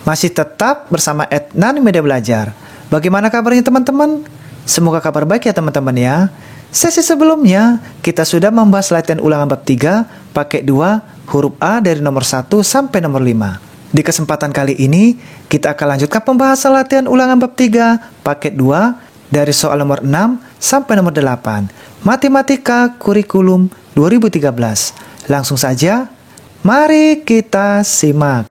Masih tetap bersama Nani Media Belajar. Bagaimana kabarnya teman-teman? Semoga kabar baik ya teman-teman ya. Sesi sebelumnya, kita sudah membahas latihan ulangan bab 3, paket 2, huruf A dari nomor 1 sampai nomor 5. Di kesempatan kali ini, kita akan lanjutkan pembahasan latihan ulangan bab 3, paket 2, dari soal nomor 6 sampai nomor 8. Matematika Kurikulum 2013. Langsung saja, mari kita simak.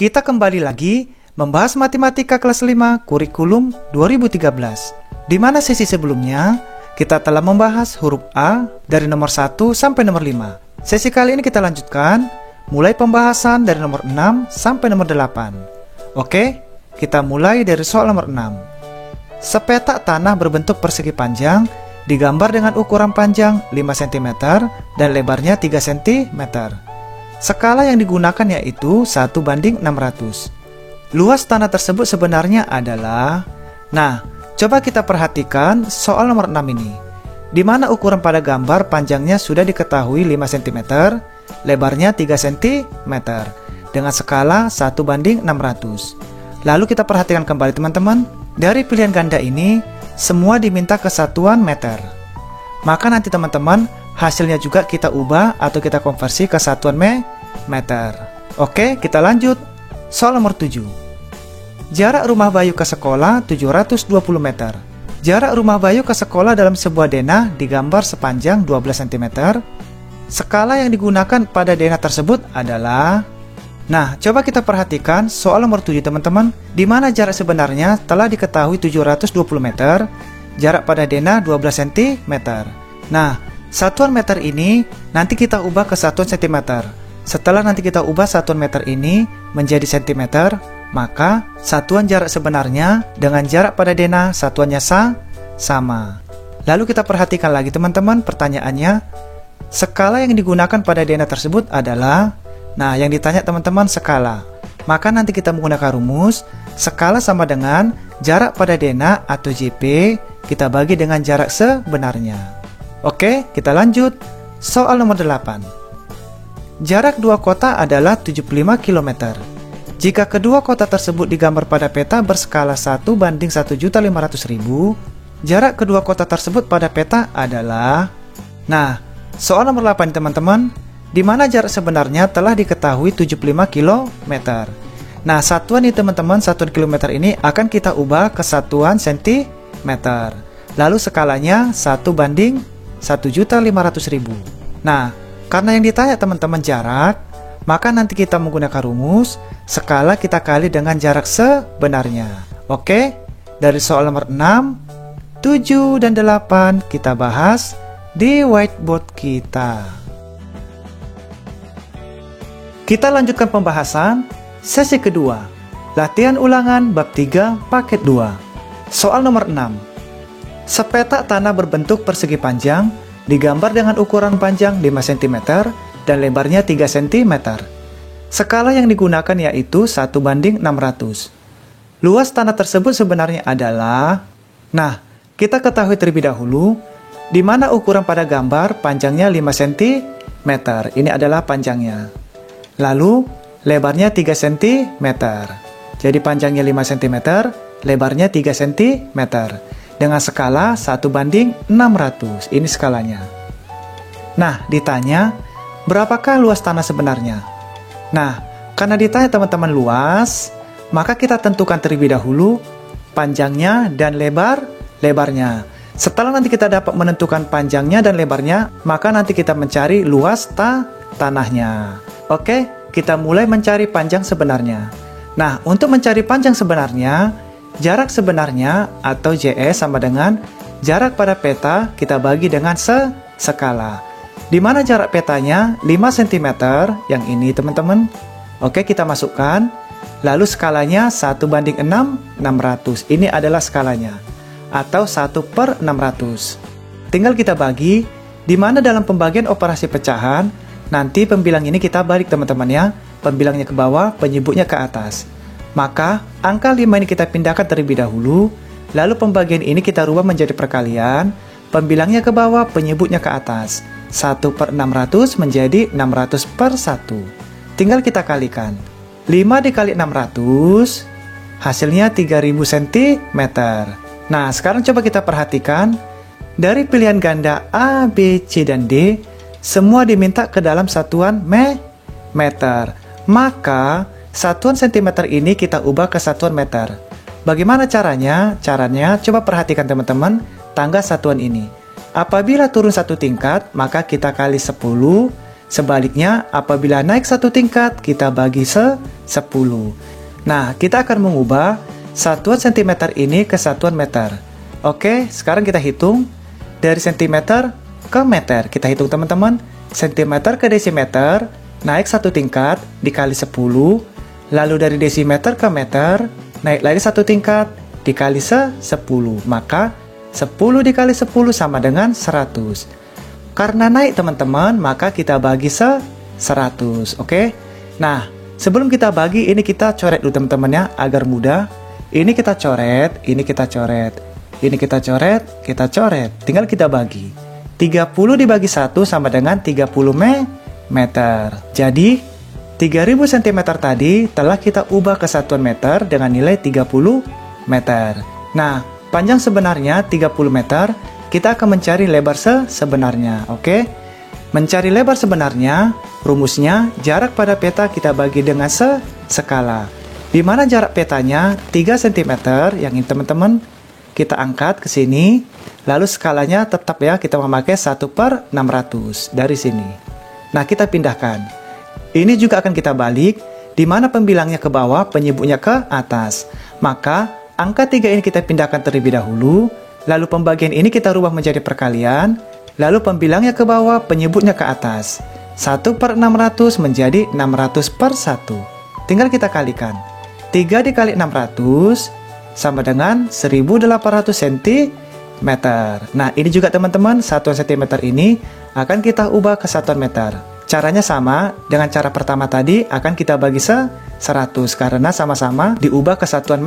Kita kembali lagi membahas matematika kelas 5 kurikulum 2013. Di mana sesi sebelumnya kita telah membahas huruf A dari nomor 1 sampai nomor 5. Sesi kali ini kita lanjutkan mulai pembahasan dari nomor 6 sampai nomor 8. Oke, kita mulai dari soal nomor 6. Sepetak tanah berbentuk persegi panjang digambar dengan ukuran panjang 5 cm dan lebarnya 3 cm. Skala yang digunakan yaitu 1:600. Luas tanah tersebut sebenarnya adalah... Nah, coba kita perhatikan soal nomor 6 ini. Di mana ukuran pada gambar panjangnya sudah diketahui 5 cm, lebarnya 3 cm, dengan skala 1:600. Lalu kita perhatikan kembali teman-teman, dari pilihan ganda ini, semua diminta kesatuan meter. Maka nanti teman-teman, hasilnya juga kita ubah atau kita konversi ke satuan meter. Oke, kita lanjut. Soal nomor 7. Jarak rumah Bayu ke sekolah 720 meter. Jarak rumah Bayu ke sekolah dalam sebuah denah digambar sepanjang 12 cm. Skala yang digunakan pada denah tersebut adalah... Nah, coba kita perhatikan soal nomor 7 teman-teman, di mana jarak sebenarnya telah diketahui 720 meter, jarak pada denah 12 cm. Nah, satuan meter ini nanti kita ubah ke satuan cm. Setelah nanti kita ubah satuan meter ini menjadi cm, maka satuan jarak sebenarnya dengan jarak pada denah satuannya sama. Lalu kita perhatikan lagi teman-teman pertanyaannya. Skala yang digunakan pada denah tersebut adalah... Nah, yang ditanya teman-teman skala. Maka nanti kita menggunakan rumus skala sama dengan jarak pada denah atau JP kita bagi dengan jarak sebenarnya. Oke, kita lanjut. Soal nomor 8. Jarak dua kota adalah 75 km. Jika kedua kota tersebut digambar pada peta berskala 1:1.500.000, jarak kedua kota tersebut pada peta adalah... Nah, soal nomor 8 teman-teman, di mana jarak sebenarnya telah diketahui 75 km. Nah, satuan ini teman-teman, satuan kilometer ini akan kita ubah ke satuan cm. Lalu skalanya 1:1.500.000. Nah, karena yang ditanya teman-teman jarak, maka nanti kita menggunakan rumus skala kita kali dengan jarak sebenarnya. Oke, dari soal nomor 6, 7, dan 8 kita bahas di whiteboard kita. Kita lanjutkan pembahasan sesi kedua, latihan ulangan bab 3 paket 2. Soal nomor 6. Sepetak tanah berbentuk persegi panjang digambar dengan ukuran panjang 5 cm dan lebarnya 3 cm. Skala yang digunakan yaitu 1:600. Luas tanah tersebut sebenarnya adalah... Nah, kita ketahui terlebih dahulu di mana ukuran pada gambar panjangnya 5 cm. Ini adalah panjangnya. Lalu lebarnya 3 cm. Jadi panjangnya 5 cm, lebarnya 3 cm. Dengan skala 1:600. Ini skalanya. Nah, ditanya, berapakah luas tanah sebenarnya? Nah, karena ditanya teman-teman luas, maka kita tentukan terlebih dahulu panjangnya dan lebarnya. Setelah nanti kita dapat menentukan panjangnya dan lebarnya, maka nanti kita mencari luas tanahnya. Oke, kita mulai mencari panjang sebenarnya. Nah, untuk mencari panjang sebenarnya, jarak sebenarnya atau JS sama dengan jarak pada peta kita bagi dengan skala. Di mana jarak petanya 5 cm, yang ini teman-teman. Oke, kita masukkan. Lalu skalanya 1:600. Ini adalah skalanya. Atau 1/600. Tinggal kita bagi, di mana dalam pembagian operasi pecahan, Nanti pembilang ini kita balik teman-teman ya. Pembilangnya ke bawah, penyebutnya ke atas. Maka angka 5 ini kita pindahkan terlebih dahulu. Lalu pembagian ini kita rubah menjadi perkalian. Pembilangnya ke bawah, penyebutnya ke atas. 1/600 menjadi 600/1. Tinggal kita kalikan. 5 dikali 600, hasilnya 3000 cm. Nah, sekarang coba kita perhatikan. Dari pilihan ganda A, B, C, dan D, semua diminta ke dalam satuan meter. Maka, satuan cm ini kita ubah ke satuan meter. Bagaimana caranya? Caranya, coba perhatikan teman-teman, tangga satuan ini. Apabila turun satu tingkat, maka kita kali 10. Sebaliknya, apabila naik satu tingkat, kita bagi 10. Nah, kita akan mengubah satuan cm ini ke satuan meter. Oke, sekarang kita hitung. Dari cm ke meter. Kita hitung teman-teman. Cm ke desimeter, naik satu tingkat, dikali 10. Lalu dari desimeter ke meter, naik lagi satu tingkat, dikali 10. Maka 10 dikali 10 sama dengan 100. Karena naik teman-teman, maka kita bagi 100. Oke? Nah, sebelum kita bagi, ini kita coret dulu teman-teman ya, agar mudah. Ini kita coret, ini kita coret. Ini kita coret, kita coret. Tinggal kita bagi. 30 dibagi 1 sama dengan 30 meter. Jadi, 3000 cm tadi telah kita ubah ke satuan meter dengan nilai 30 meter. Nah, panjang sebenarnya 30 meter, kita akan mencari lebar sebenarnya, oke? Mencari lebar sebenarnya, rumusnya jarak pada peta kita bagi dengan skala. Di mana jarak petanya 3 cm, yang ini teman-teman, kita angkat ke sini, lalu skalanya tetap ya, kita memakai 1/600 dari sini. Nah, kita pindahkan. Ini juga akan kita balik, di mana pembilangnya ke bawah, penyebutnya ke atas. Maka, angka 3 ini kita pindahkan terlebih dahulu, lalu pembagian ini kita rubah menjadi perkalian, lalu pembilangnya ke bawah, penyebutnya ke atas. 1/600 menjadi 600/1. Tinggal kita kalikan. 3 dikali 600 sama dengan 1800 cm. Nah, ini juga teman-teman, satuan cm ini akan kita ubah ke satuan meter. Caranya sama dengan cara pertama tadi, akan kita bagi 100 karena sama-sama diubah ke satuan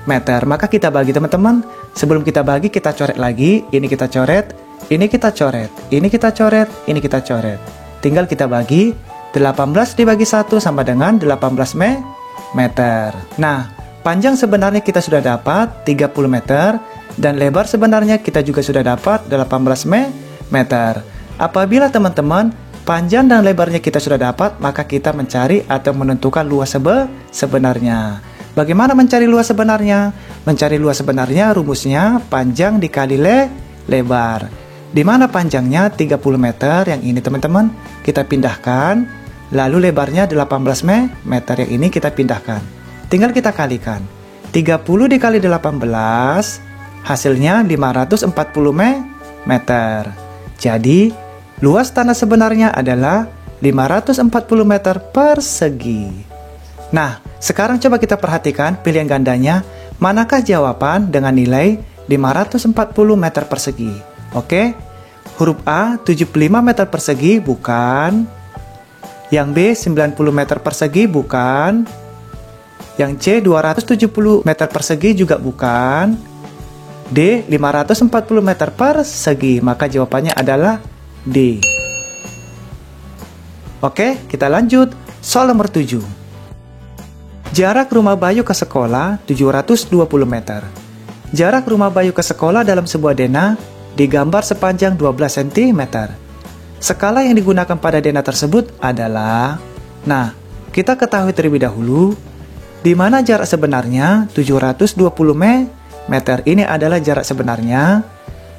meter. Maka kita bagi teman-teman. Sebelum kita bagi, kita coret lagi. Ini kita coret, ini kita coret, ini kita coret, ini kita coret. Tinggal kita bagi. 18 dibagi 1 sama dengan 18 meter. Nah, panjang sebenarnya kita sudah dapat 30 meter. Dan lebar sebenarnya kita juga sudah dapat 18 meter. Apabila teman-teman panjang dan lebarnya kita sudah dapat, maka kita mencari atau menentukan luas sebenarnya. Bagaimana mencari luas sebenarnya? Mencari luas sebenarnya rumusnya panjang dikali lebar. Di mana panjangnya 30 meter, yang ini teman-teman, kita pindahkan. Lalu lebarnya 18 meter, yang ini kita pindahkan. Tinggal kita kalikan. 30 dikali 18, hasilnya 540 meter. Jadi, luas tanah sebenarnya adalah 540 meter persegi. Nah, sekarang coba kita perhatikan pilihan gandanya. Manakah jawaban dengan nilai 540 meter persegi? Oke, huruf A 75 meter persegi bukan. Yang B 90 meter persegi bukan. Yang C 270 meter persegi juga bukan. D 540 meter persegi. Maka jawabannya adalah D. Oke, kita lanjut. Soal nomor 7. Jarak rumah Bayu ke sekolah 720 meter. Jarak rumah Bayu ke sekolah dalam sebuah denah digambar sepanjang 12 cm. Skala yang digunakan pada denah tersebut adalah, nah, kita ketahui terlebih dahulu di mana jarak sebenarnya 720 meter. Ini adalah jarak sebenarnya.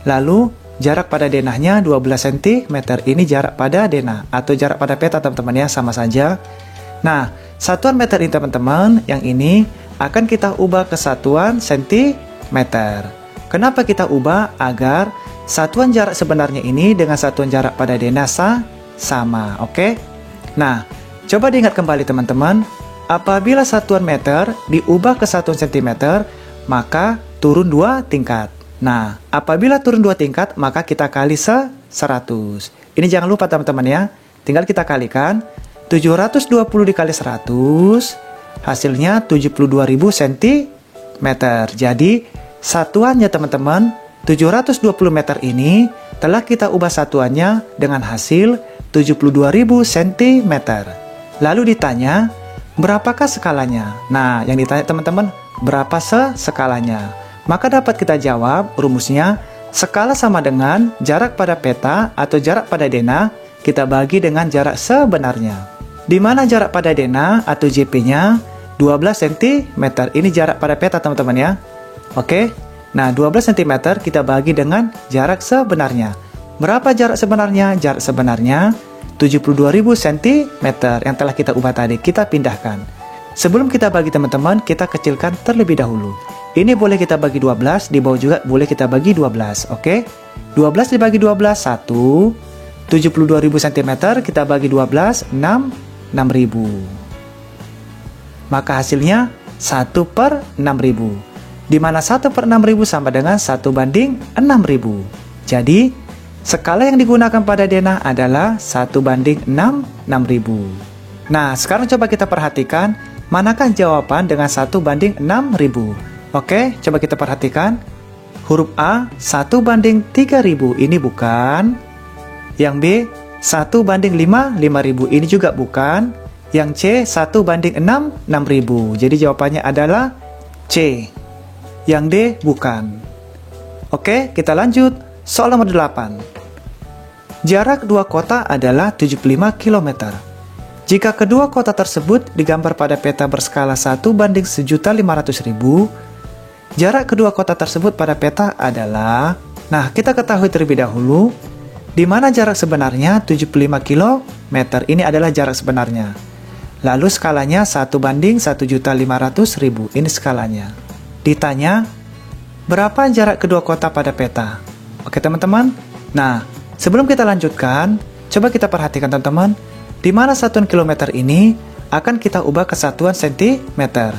Lalu jarak pada denahnya 12 cm. Ini jarak pada denah atau jarak pada peta teman-teman ya, sama saja. Nah, satuan meter ini teman-teman, yang ini akan kita ubah ke satuan sentimeter. Kenapa kita ubah? Agar satuan jarak sebenarnya ini dengan satuan jarak pada denah sama, oke? Nah, coba diingat kembali teman-teman. Apabila satuan meter diubah ke satuan sentimeter, maka turun 2 tingkat. Nah, apabila turun 2 tingkat, maka kita kali 100. Ini jangan lupa teman-teman ya. tinggal kita kalikan. 720 dikali 100, hasilnya 72.000 cm. Jadi, satuannya teman-teman, 720 meter ini telah kita ubah satuannya dengan hasil 72.000 cm. Lalu ditanya, berapakah skalanya? Nah, yang ditanya teman-teman, berapa skalanya? Maka dapat kita jawab rumusnya, skala sama dengan jarak pada peta atau jarak pada denah kita bagi dengan jarak sebenarnya. Di mana jarak pada denah atau JP-nya 12 cm. Ini jarak pada peta teman-teman ya. Oke. Nah, 12 cm kita bagi dengan jarak sebenarnya. Berapa jarak sebenarnya? Jarak sebenarnya 72.000 cm yang telah kita ubah tadi. Kita pindahkan. Sebelum kita bagi teman-teman, kita kecilkan terlebih dahulu. Ini boleh kita bagi 12, di bawah juga boleh kita bagi 12. Oke. 12 dibagi 12, 1. 72.000 cm kita bagi 12, 6.000. Maka hasilnya 1/6.000. Di mana 1/6.000 sama dengan 1/6.000. Jadi, skala yang digunakan pada denah adalah 1/6.000. Nah, sekarang coba kita perhatikan manakah jawaban dengan 1/6.000. Oke, coba kita perhatikan. Huruf A 1/3.000 ini bukan. Yang B 1/5.000 ini juga bukan. Yang C 1/6.000. Jadi jawabannya adalah C. Yang D bukan. Oke, kita lanjut. Soal nomor 8. Jarak dua kota adalah 75 km. Jika kedua kota tersebut digambar pada peta berskala 1/1.500.000, jarak kedua kota tersebut pada peta adalah... Nah, kita ketahui terlebih dahulu di mana jarak sebenarnya 75 km. Ini adalah jarak sebenarnya. Lalu skalanya 1/1.500.000. Ini skalanya. Ditanya, berapa jarak kedua kota pada peta? Oke teman-teman. Nah, sebelum kita lanjutkan, coba kita perhatikan teman-teman, di mana satuan kilometer ini akan kita ubah ke satuan sentimeter.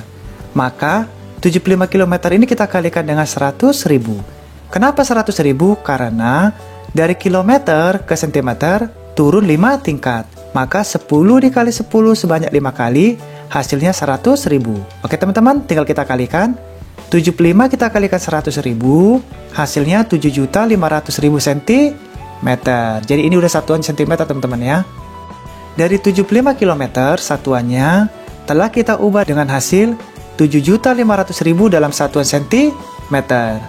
Maka 75 km ini kita kalikan dengan 100.000. Kenapa 100.000? Karena dari kilometer ke sentimeter turun 5 tingkat. Maka 10 dikali 10 sebanyak 5 kali, hasilnya 100.000. Oke teman-teman, tinggal kita kalikan. 75 kita kalikan 100.000, hasilnya 7.500.000 cm. Jadi ini udah satuan centimeter teman-teman ya. Dari 75 km satuannya telah kita ubah dengan hasil 7.500.000 dalam satuan centimeter.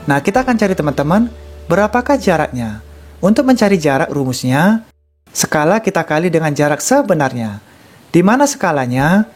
Nah, kita akan cari teman-teman, berapakah jaraknya? Untuk mencari jarak rumusnya, skala kita kali dengan jarak sebenarnya. Di mana skalanya?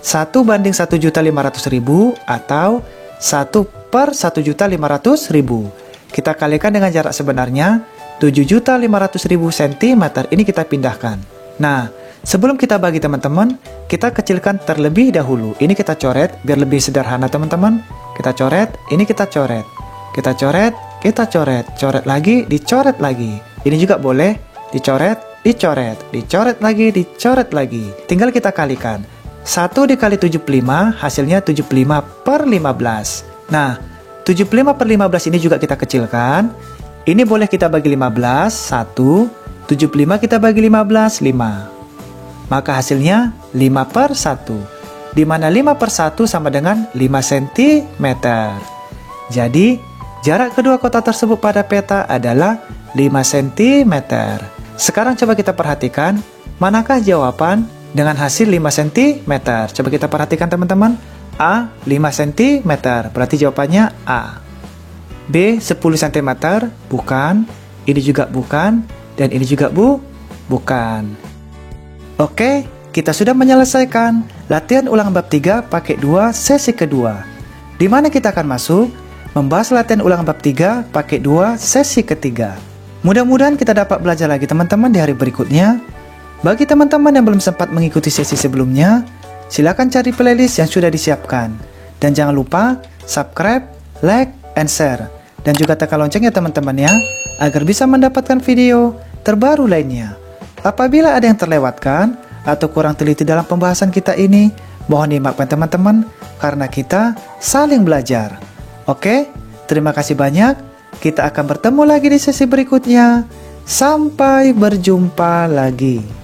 1/1.500.000 atau 1/1.500.000. Kita kalikan dengan jarak sebenarnya 7.500.000 cm. Ini kita pindahkan. Nah, sebelum kita bagi teman-teman, kita kecilkan terlebih dahulu. Ini kita coret biar lebih sederhana teman-teman. Kita coret, ini kita coret. Kita coret, kita coret. Coret lagi, dicoret lagi. Ini juga boleh dicoret, dicoret, dicoret lagi, dicoret lagi. Tinggal kita kalikan. 1 dikali 75 hasilnya 75/15. Nah, 75/15 ini juga kita kecilkan. Ini boleh kita bagi 15, 1. 75 kita bagi 15, 5. Maka hasilnya 5/1. Di mana 5/1 sama dengan 5 cm. Jadi, jarak kedua kota tersebut pada peta adalah 5 cm. Sekarang coba kita perhatikan, manakah jawaban dengan hasil 5 cm? Coba kita perhatikan teman-teman. A, 5 cm. Berarti jawabannya A. B, 10 cm. Bukan. Ini juga bukan. Dan ini juga bukan. Oke, kita sudah menyelesaikan latihan ulang bab 3 paket 2 sesi kedua. Di mana kita akan masuk membahas latihan ulang bab 3 paket 2 sesi ketiga. Mudah-mudahan kita dapat belajar lagi teman-teman di hari berikutnya. Bagi teman-teman yang belum sempat mengikuti sesi sebelumnya, silakan cari playlist yang sudah disiapkan. Dan jangan lupa subscribe, like, and share. Dan juga tekan loncengnya teman-teman ya, agar bisa mendapatkan video terbaru lainnya. Apabila ada yang terlewatkan atau kurang teliti dalam pembahasan kita ini, mohon dimaafkan teman-teman, karena kita saling belajar. Oke, terima kasih banyak. Kita akan bertemu lagi di sesi berikutnya. Sampai berjumpa lagi.